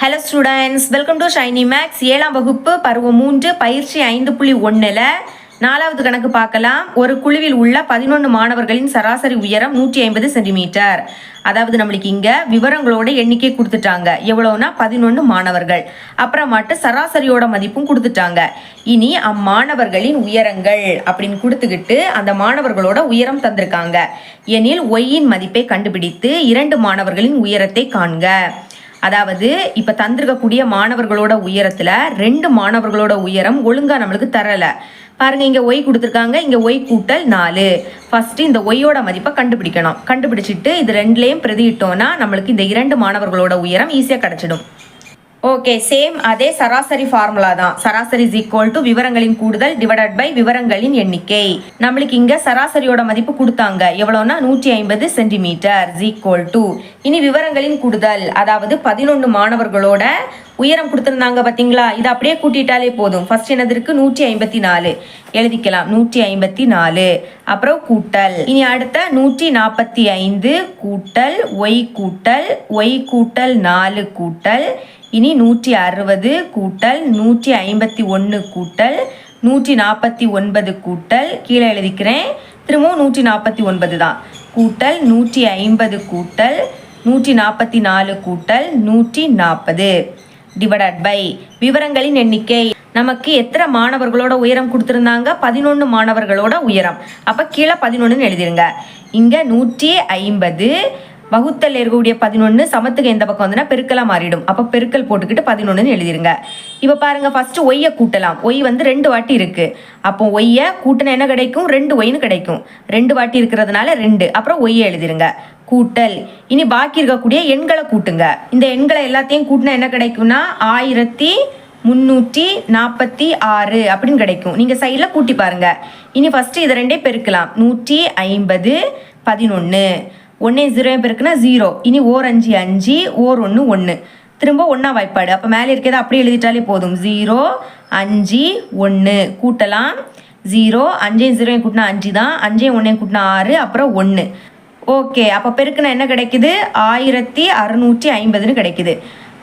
Hello students, welcome to Shiny Max. 7ஆம் வகுப்பு பருவம் 3 பயிற்சி 5.1ல் 4வது கணக்கு பார்க்கலாம். ஒரு குழுவில் உள்ள 11 மாணவர்களின் சராசரி உயரம் 150 சென்டிமீட்டர். அதாவது நம்மளுக்கு இங்கே விவரங்களோட எண்ணிக்கை கொடுத்துட்டாங்க. எவ்வளோனா 11 மாணவர்கள். அப்புறமாட்டு சராசரியோட மதிப்பும் கொடுத்துட்டாங்க. இனி அம்மாணவர்களின் உயரங்கள் அப்படின்னு கொடுத்துக்கிட்டு அந்த மாணவர்களோட உயரம் தந்திருக்காங்க. எனில் ஒய்யின் மதிப்பை கண்டுபிடித்து 2 மாணவர்களின் உயரத்தை காண்க. அதாவது இப்போ தந்திருக்கக்கூடிய மாணவர்களோட உயரத்தில் 2 மாணவர்களோட உயரம் ஒழுங்காக நம்மளுக்கு தரலை. பாருங்க, இங்கே ஒய் கொடுத்துருக்காங்க, இங்கே ஒய் கூட்டல் 4. ஃபர்ஸ்ட் இந்த ஒய்யோட மதிப்பை கண்டுபிடிக்கணும். கண்டுபிடிச்சிட்டு இது ரெண்டுலேயும் பிரதியிட்டோம்னா நம்மளுக்கு இந்த 2 மாணவர்களோட உயரம் ஈஸியாக கிடச்சிடும். ஓகே, சேம் அதே சராசரி ஃபார்முலா தான். சராசரி இஸ் ஈக்குவல் டு விவரங்களின் கூடுதல் டிவைடட் பை விவரங்களின் எண்ணிக்கை. நம்மளுக்கு இங்க சராசரியோட மதிப்பு கொடுத்தாங்க. எவ்வளோனா 150 சென்டிமீட்டர் இஸ் ஈக்குவல் டு. இனி விவரங்களின் கூடுதல், அதாவது 11 மாணவர்களோட உயரம் கொடுத்துருந்தாங்க பார்த்தீங்களா, இதை அப்படியே கூட்டிட்டாலே போதும். ஃபர்ஸ்ட் என்னது இருக்கு, 154 எழுதிக்கலாம். 154 அப்புறம் கூட்டல். இனி அடுத்த 145 கூட்டல் ஒய் கூட்டல் 4 கூட்டல். இனி 160 கூட்டல் 151 கூட்டல் 149 கூட்டல், கீழே எழுதிக்கிறேன், திரும்பவும் 149 தான் கூட்டல் 150 கூட்டல் 144 கூட்டல் 140 டிவைடட் பை விவரங்களின் எண்ணிக்கை. நமக்கு எத்தனை மாணவர்களோட உயரம் கொடுத்துருந்தாங்க, 11 மாணவர்களோட உயரம். அப்போ கீழே 11ன்னு எழுதிருங்க. இங்கே 150 வகுத்தல் இருக்கக்கூடிய 11 சமத்துக்கு எந்த பக்கம் வந்துன்னா பெருக்கலா மாறிடும். அப்போ பெருக்கல் போட்டுக்கிட்டு 11ன்னு எழுதிருங்க. இப்போ பாருங்க, ஃபர்ஸ்ட் ஒய்யை கூட்டலாம். ஒய் வந்து 2 வாட்டி இருக்கு. அப்போ ஒய்யை கூட்டினா என்ன கிடைக்கும், 2 ஒய்னு கிடைக்கும். 2 வாட்டி இருக்கிறதுனால 2. அப்புறம் ஒய்யை எழுதிருங்க. கூட்டல். இனி பாக்கி இருக்கக்கூடிய எண்களை கூட்டுங்க. இந்த எண்களை எல்லாத்தையும் கூட்டினா என்ன கிடைக்கும்னா 1346 அப்படின்னு கிடைக்கும். நீங்க சைட்ல கூட்டி பாருங்க. இனி ஃபர்ஸ்ட் இதை 2 பெருக்கலாம். 150 11 1 0 பெருக்குனா 0. இனி ஓர் 5 5 ஓர் 1 1 திரும்ப 1 வாய்ப்பாடு. அப்போ மேலே இருக்கிறத அப்படியே எழுதிட்டாலே போதும். 0 5 1 கூட்டலாம். 0 5 0 கூட்டினா 5 தான். 5 1 கூட்டினா 6 அப்புறம் 1. ஓகே, அப்போ பெருக்குனா என்ன கிடைக்குது, 1650ன்னு கிடைக்குது.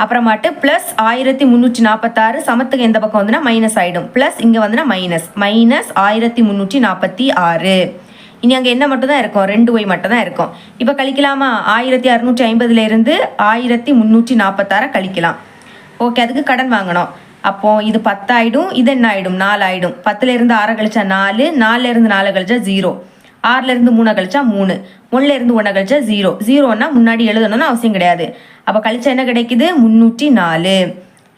அப்புறமாட்டு ப்ளஸ் 1346 சமத்துக்கு எந்த பக்கம் வந்துன்னா மைனஸ் ஆகிடும். ப்ளஸ் இங்கே வந்துன்னா மைனஸ் 1346. இனி அங்கே என்ன மட்டும் தான் இருக்கும், 2 ஒய் மட்டும் தான் இருக்கும். இப்போ கழிக்கலாமா, 1650லேருந்து 1346 கழிக்கலாம். ஓகே, அதுக்கு கடன் வாங்கணும். அப்போ இது 10 ஆகிடும், இது என்ன ஆகிடும், 4 ஆகிடும். 10லேருந்து 6 கழிச்சா 4, 4லேருந்து 4 கழிச்சா 0, 6லேருந்து 3 கழிச்சா 3, 1லேருந்து 1 கழிச்சா 0. 0ன்னா முன்னாடி எழுதணும்னு அவசியம் கிடையாது. அப்போ கழிச்சா என்ன கிடைக்குது, 304.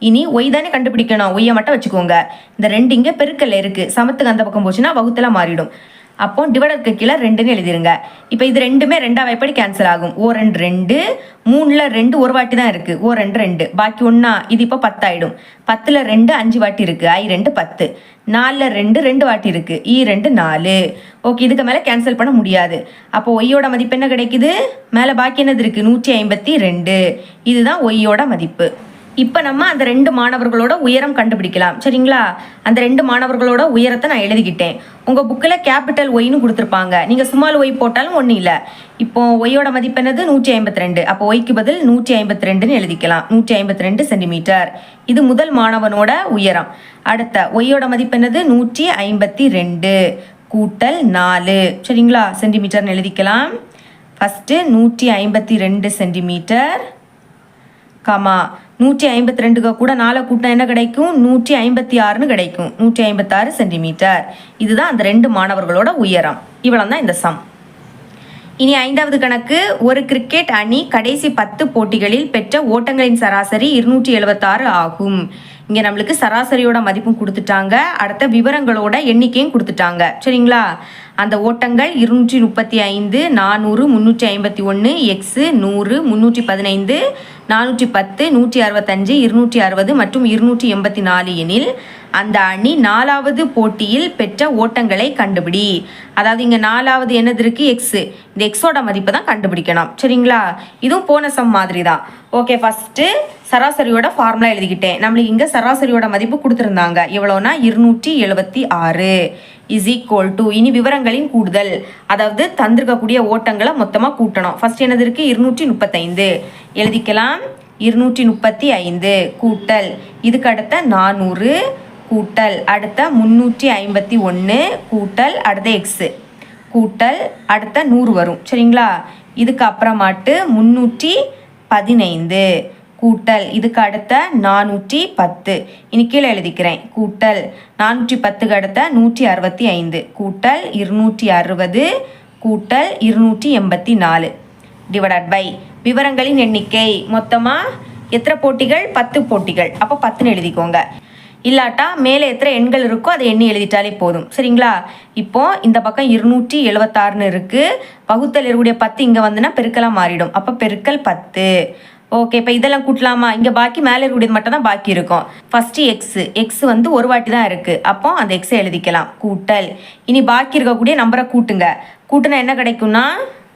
இனி ஒய் தானே கண்டுபிடிக்கணும், ஒய்யை மட்டும் வச்சுக்கோங்க. இந்த 2 இங்கே பெருக்கல்ல இருக்கு, சமத்துக்கு அந்த பக்கம் போச்சுன்னா வகுத்தல மாறிடும். அப்போ டிவைடருக்கு கீழே 2ன்னு எழுதிருங்க. இப்போ இது ரெண்டுமே 2ஆம் வாய்ப்படி கேன்சல் ஆகும். ஓ 2 2, 3ல் 2 ஒரு வாட்டி தான் இருக்கு. ஓ 2 2 பாக்கி 1. இது இப்போ 10 ஆயிடும். 10ல் 2 5 வாட்டி இருக்கு. I 2 10. 4ல் 2 2 வாட்டி இருக்கு. E 2 4. ஓகே, இதுக்கு மேலே கேன்சல் பண்ண முடியாது. அப்போ ஒய்யோட மதிப்பு என்ன கிடைக்குது, மேலே பாக்கி என்னது இருக்கு, 152. இதுதான் ஒய்யோட மதிப்பு. இப்போ நம்ம அந்த 2 மாணவர்களோட உயரம் கண்டுபிடிக்கலாம். சரிங்களா, அந்த 2 மாணவர்களோட உயரத்தை நான் எழுதிக்கிட்டேன். உங்கள் புக்கில் கேபிட்டல் ஒய்னு கொடுத்துருப்பாங்க. நீங்கள் ஸ்மால் ஒய் போட்டாலும் ஒன்றும் இல்லை. இப்போ ஒய்யோட மதிப்பு என்னது, 152. அப்போ ஒய்க்கு பதில் 152ன்னு எழுதிக்கலாம். 152 சென்டிமீட்டர். இது முதல் மாணவனோட உயரம். அடுத்த ஒய்யோட மதிப்பு என்னது, 152 கூட்டல் 4. சரிங்களா, சென்டிமீட்டர்னு எழுதிக்கலாம். ஃபஸ்ட்டு 152 சென்டிமீட்டர் கமா 152க்கு கூட 4 கூட்டினா என்ன கிடைக்கும், 156ன்னு கிடைக்கும். 156 சென்டிமீட்டர். இதுதான் அந்த 2 மாணவர்களோட உயரம். இவ்வளோ தான் இந்த சம். இனி 5வது கணக்கு. ஒரு கிரிக்கெட் அணி கடைசி 10 போட்டிகளில் பெற்ற ஓட்டங்களின் சராசரி 276 ஆகும். இங்கே நம்மளுக்கு சராசரியோட மதிப்பும் கொடுத்துட்டாங்க, அடுத்த விவரங்களோட எண்ணிக்கையும் கொடுத்துட்டாங்க. சரிங்களா, அந்த ஓட்டங்கள் 235 400 351 x 100 315 410 165 260 மற்றும் 284 எனில் அந்த அணி 4வது போட்டியில் பெற்ற ஓட்டங்களை கண்டுபிடி. அதாவது இங்கே 4வது என்னது இருக்கு, எக்ஸ். இந்த எக்ஸோட மதிப்பை தான் கண்டுபிடிக்கணும். சரிங்களா, இதுவும் போன சம் மாதிரி தான். ஓகே, ஃபர்ஸ்ட் சராசரியோட ஃபார்முலா எழுதிக்கிட்டேன். நம்மளுக்கு இங்கே சராசரியோட மதிப்பு கொடுத்துருந்தாங்க. எவ்வளோனா 276 இஸ் ஈக்குவல் டு. இனி விவரங்களின் கூடுதல், அதாவது தந்திருக்கக்கூடிய ஓட்டங்களை மொத்தமாக கூட்டணும். ஃபர்ஸ்ட் என்னது இருக்கு, 235 எழுதிக்கலாம். 235 கூட்டல் இதுக்கு அடுத்த 400 கூட்டல் அடுத்த 351 கூட்டல் அடுத்த எக்ஸு கூட்டல் அடுத்த 100 வரும் சரிங்களா. இதுக்கு அப்புறமாட்டு 315 கூட்டல் இதுக்கு அடுத்த 410 இனி கீழே எழுதிக்கிறேன் கூட்டல் 410க்கு அடுத்த 165 கூட்டல் 260 கூட்டல் 284 டிவைடட் பை விவரங்களின் எண்ணிக்கை மொத்தமாக எத்தனை போட்டிகள் 10 போட்டிகள் அப்போ 10ன்னு எழுதிக்கோங்க. இல்லாட்டா மேலே எத்தனை எண்கள் இருக்கோ அதை எண்ணி எழுதிட்டாலே போதும் சரிங்களா. இப்போ இந்த பக்கம் 276ன்னு இருக்குது. வகுத்தல் இருக்கக்கூடிய 10 இங்கே வந்துன்னா பெருக்கெல்லாம் மாறிடும். அப்போ பெருக்கல் 10. ஓகே இப்போ இதெல்லாம் கூட்டலாமா. இங்கே பாக்கி மேலே இருக்கக்கூடியது மட்டும் தான் பாக்கி இருக்கும். ஃபஸ்ட்டு எக்ஸ் வந்து ஒரு வாட்டி தான் இருக்குது. அப்போ அந்த எக்ஸை எழுதிக்கலாம் கூட்டல். இனி பாக்கி இருக்கக்கூடிய நம்பரை கூட்டுங்க. கூட்டுனா என்ன கிடைக்கும்னா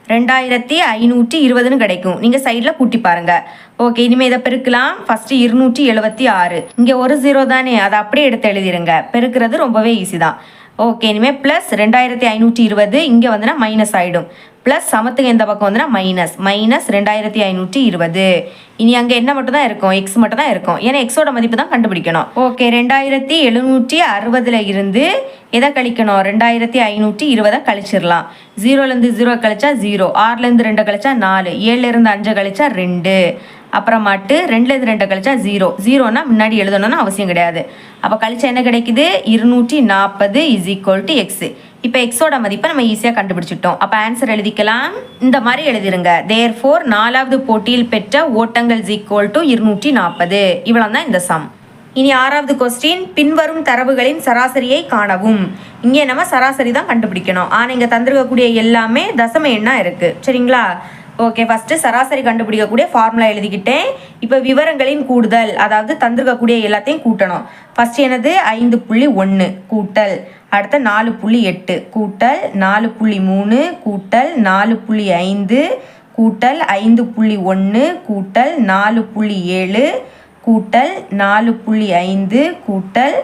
2520ன்னு கிடைக்கும். நீங்கள் சைடில் கூட்டி பாருங்கள். ஓகே இனிமேல் இதை பெருக்கலாம். ஃபஸ்ட்டு 276 இங்கே ஒரு 0 தானே அதை அப்படியே எடுத்து எழுதிருங்க. பெருக்கிறது ரொம்பவே ஈஸி தான். ஓகே இனிமேல் ப்ளஸ் 2520 இங்கே வந்துன்னா மைனஸ் ஆகிடும். ப்ளஸ் சமத்துக்கு எந்த பக்கம் வந்துன்னா மைனஸ் 2520. இனி அங்கே என்ன மட்டும் தான் இருக்கும் எக்ஸ் மட்டும் தான் இருக்கும். ஏன்னா எக்ஸோட மதிப்பு தான் கண்டுபிடிக்கணும். ஓகே 2760 இருந்து எதை கழிக்கணும் 2520 கழிச்சிடலாம். 0லேருந்து 0 கழிச்சா 0, 6லேருந்து 2 கழிச்சா 4, 7லேருந்து 5 கழிச்சா 2, அப்புறமாட்டு 2லேருந்து 2 கழிச்சா 0. 0னா முன்னாடி எழுதணும்னு அவசியம் கிடையாது. அப்போ கழிச்சா என்ன கிடைக்குது 240 = எக்ஸ். இப்போ எக்ஸோட மதிப்பை நம்ம ஈஸியாக கண்டுபிடிச்சிட்டோம். அப்போ ஆன்சர் எழுதிக்கலாம். இந்த மாதிரி எழுதிருங்க. தேர்ஃபோர் 4வது போட்டியில் பெற்ற ஓட்டங்கள் = 240. இவ்வளோ தான் இந்த சம். இனி 6வது கொஸ்டின் பின்வரும் தரவுகளின் சராசரியை காணவும். இங்கே நம்ம சராசரி தான் கண்டுபிடிக்கணும். ஆனால் இங்கே தந்திருக்கக்கூடிய எல்லாமே தசம எண்ணாக இருக்குது சரிங்களா. ஓகே ஃபஸ்ட்டு சராசரி கண்டுபிடிக்கக்கூடிய ஃபார்முலா எழுதிக்கிட்டேன். இப்போ விவரங்களின் கூடுதல் அதாவது தந்திருக்கக்கூடிய எல்லாத்தையும் கூட்டணும். ஃபஸ்ட்டு என்னது 5.1 கூட்டல் அடுத்த 4.8 கூட்டல் 4.3 கூட்டல் 4.5 கூட்டல் 5.1 கூட்டல் 4.7 கூட்டல் 4.5 கூட்டல்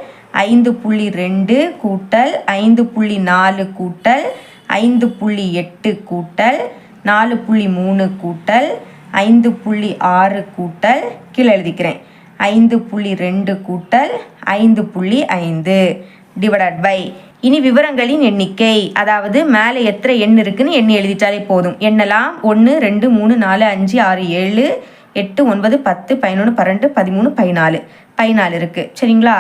5.2 கூட்டல் 5.4 கூட்டல் 5.8 கூட்டல் 4.3 கூட்டல் 5.6 கூட்டல் கீழே எழுதிக்கிறேன் 5.2 கூட்டல் 5.5 டிவைடட் பை இனி விவரங்களின் எண்ணிக்கை அதாவது மேலே எத்தனை எண் இருக்குன்னு எண்ணி எழுதிட்டாலே போதும். எண்ணலாம் 1 2 3 4 5 6 7 8 9 10 11 12 13 14 இருக்குது சரிங்களா.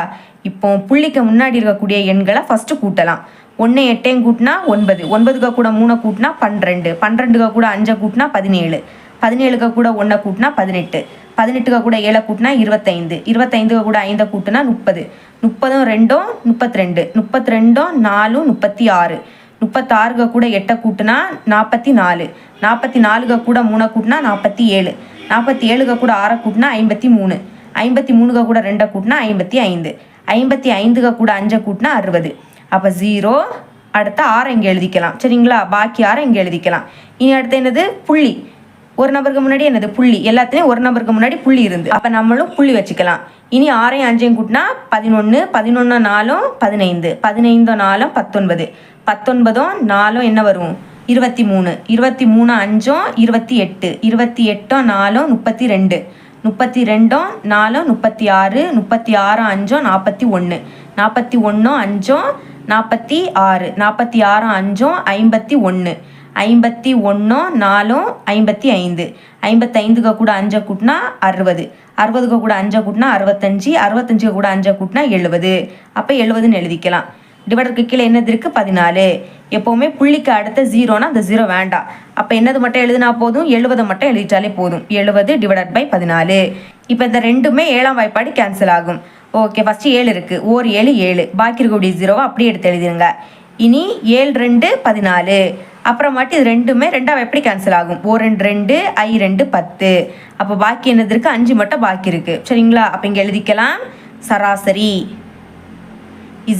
இப்போ புள்ளிக்கு முன்னாடி இருக்கக்கூடிய எண்களை ஃபஸ்ட்டு கூட்டலாம். 1 8 கூட்டினா 9, 9க்கு கூட 3 கூட்டினா 12, 12க்கு கூட 5 கூட்டினா 17, 17க்கு கூட 1 கூட்டினா 18, 18க்கு கூட 7 கூட்டினா 25, 25க்கு கூட 5 கூட்டினா 30, 30 2 32, 32 4 36, 36க்கு கூட 8 கூட்டினா 44, 44க்கு கூட 3 கூட்டினா 47, 47க்கு கூட 6 கூட்டினா 53, 53க்கு கூட 2 கூட்டினா 55, 55க்கு கூட 5 கூட்டினா 60. அப்போ 0 அடுத்த 6 இங்கே எழுதிக்கலாம் சரிங்களா. பாக்கி 6 இங்கே எழுதிக்கலாம். இனி அடுத்து என்னது புள்ளி. ஒரு நம்பருக்கு முன்னாடி என்னது புள்ளி. எல்லாத்துலேயும் ஒரு நம்பருக்கு முன்னாடி புள்ளி இருந்து அப்போ நம்மளும் புள்ளி வச்சுக்கலாம். இனி 6 5 கூட்டினா 11, 11 4 15, 15 4 19, 19 4 என்ன வரும் 23, 23 5 28, 28 4 32, 32 4 36, 36 5 41, 41 5 46, 46 5 51, 51 4 55, 55க்கு கூட 5 கூட்டினா 60, 60க்கு கூட 5 கூட்டினா 65, 65க்கு கூட 5 கூட்டினா 70. அப்போ 70ன்னு எழுதிக்கலாம். டிவைடருக்கு கீழே என்னது இருக்குது 14. எப்போவுமே புள்ளிக்கு அடுத்த 0னா அந்த 0 வேண்டாம். அப்போ என்னது மட்டும் எழுதினா போதும் 70 மட்டும் எழுதிட்டாலே போதும். 70 டிவைடட் பை 14. இப்போ இந்த ரெண்டுமே 7ஆம் வாய்ப்பாடு கேன்சல் ஆகும். ஓகே ஃபஸ்ட்டு 7 இருக்குது. 7 7 பாக்கி இருக்கக்கூடிய 0வை அப்படியே எடுத்து எழுதிருங்க. இனி 7 2 14. அப்புறமாட்டி இது ரெண்டுமே 2ஆம் எப்படி கேன்சல் ஆகும் 4 2 I 2 10. அப்போ பாக்கி என்னது இருக்குது 5 மட்டும் பாக்கி இருக்குது சரிங்களா. அப்போ இங்கே எழுதிக்கலாம் சராசரி =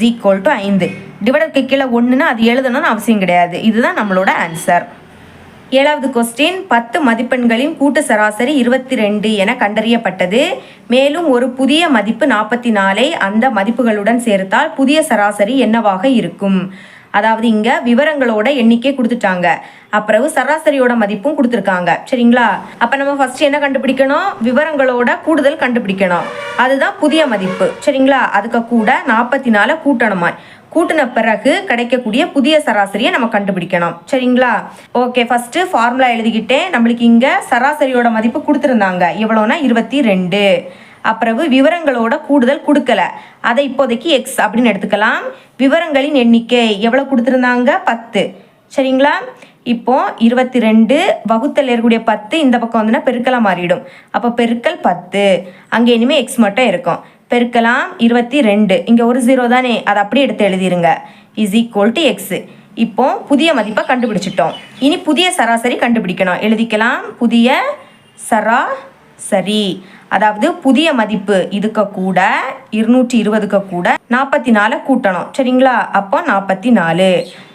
5. டிவைடருக்கு கீழே 1ன்னா அது எழுதணும்னு அவசியம் கிடையாது. இதுதான் நம்மளோட ஆன்சர். 7வது கொஸ்டின் 10 மதிப்பெண்களின் கூட்டு சராசரி 22 என கண்டறியப்பட்டது. மேலும் ஒரு புதிய மதிப்பு 44ஐ அந்த மதிப்புகளுடன் சேர்த்தால் புதிய சராசரி என்னவாக இருக்கும். அதாவது இங்கே விவரங்களோட எண்ணிக்கை கொடுத்துட்டாங்க, அப்புறம் சராசரியோட மதிப்பும் கொடுத்துருக்காங்க. சரிங்களா? அப்போ நம்ம ஃபர்ஸ்ட் என்ன கண்டுபிடிக்கணும்? விவரங்களோட கூடுதல் கண்டுபிடிக்கணும். அதுதான் புதிய மதிப்பு. சரிங்களா? அதுக்கு கூட 44 கூட்டணுமா. கூட்டின பிறகு கிடைக்கக்கூடிய புதிய சராசரியை நம்ம கண்டுபிடிக்கணும். சரிங்களா? ஓகே, ஃபர்ஸ்ட் ஃபார்முலா எழுதிக்கிட்டேன். நம்மளுக்கு இங்கே சராசரியோட மதிப்பு கொடுத்துருந்தாங்க எவ்வளோனா 22. அப்புறம் விவரங்களோட கூடுதல் கொடுக்கல, அதை இப்போதைக்கு எக்ஸ் அப்படின்னு எடுத்துக்கலாம். விவரங்களின் எண்ணிக்கை எவ்வளோ கொடுத்துருந்தாங்க? 10. சரிங்களா? இப்போ 22 வகுத்தல் இருக்கக்கூடிய 10 இந்த பக்கம் வந்துன்னா பெருக்கலாக மாறிடும். அப்போ பெருக்கல் 10, அங்கே இனிமேல் எக்ஸ் மட்டும் இருக்கும். பெருக்கலாம் 22, இங்கே ஒரு 0 தானே, அதை அப்படியே எடுத்து எழுதிருங்க. Is equal to X. இப்போ புதிய மதிப்பை கண்டுபிடிச்சிட்டோம். இனி புதிய சராசரி கண்டுபிடிக்கணும். எழுதிக்கலாம் புதிய சராசரி, அதாவது புதிய மதிப்பு இதுக்கு கூட 220க்கு கூட 44 கூட்டணும். சரிங்களா? அப்போ 44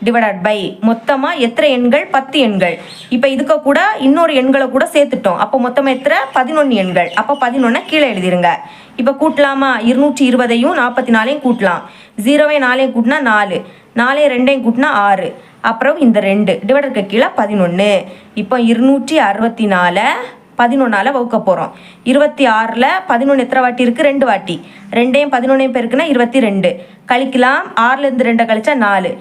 டிவைடட் பை மொத்தமாக எத்தனை எண்கள்? 10 எண்கள். இப்போ இதுக்கு கூட இன்னொரு எண்களை கூட சேர்த்துட்டோம். அப்போ மொத்தமாக எத்தனை? 11 எண்கள். அப்போ 11 கீழே எழுதிருங்க. இப்போ கூட்டலாமா? 220ஐயும் 44ஐயும் கூட்டலாம். 0ஐ 4ஐயும் கூட்டினா 4, 4ஐ 2ஐயும் கூட்டினா 6, அப்புறம் இந்த 2 டிவைடருக்கு கீழே 11. இப்போ 264 11ஆல் வகுக்க போகிறோம். 26ல் 11 எத்தனை வாட்டி இருக்குது? 2 வாட்டி. 2ஐயும் 11ஐயும் பெருக்குன்னா 22. கழிக்கலாம், 6லேருந்து 2 கழிச்சா 4.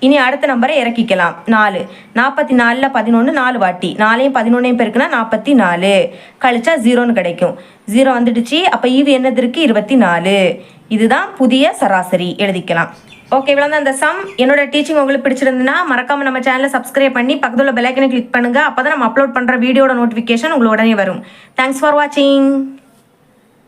இனி அடுத்த நம்பரை இறக்கிக்கலாம். 4. 44ல் 11 4 வாட்டி. 4ஐயும் 11ஐயும் பெருக்குன்னா 44. கழிச்சா 0ன்னு கிடைக்கும். 0 வந்துடுச்சு. அப்போ ஈவு என்னது இருக்குது? 24. இதுதான் புதிய சராசரி. எழுதிக்கலாம். ஓகே, இவ்வளோ தான் அந்த சம். என்னோட டீச்சிங் உங்களுக்கு பிடிச்சிருந்துன்னா மறக்காமல் நம்ம சேனலை சப்ஸ்கிரைப் பண்ணி பக்கத்தில் உள்ள பெல் ஐக்கனை கிளிக் பண்ணுங்கள். அப்போ தான் நம்ம அப்லோட் பண்ணுற வீடியோட நோட்டிஃபிகேஷன் உங்களுக்கு உடனே வரும். தேங்க்ஸ் ஃபார் வாட்சிங்.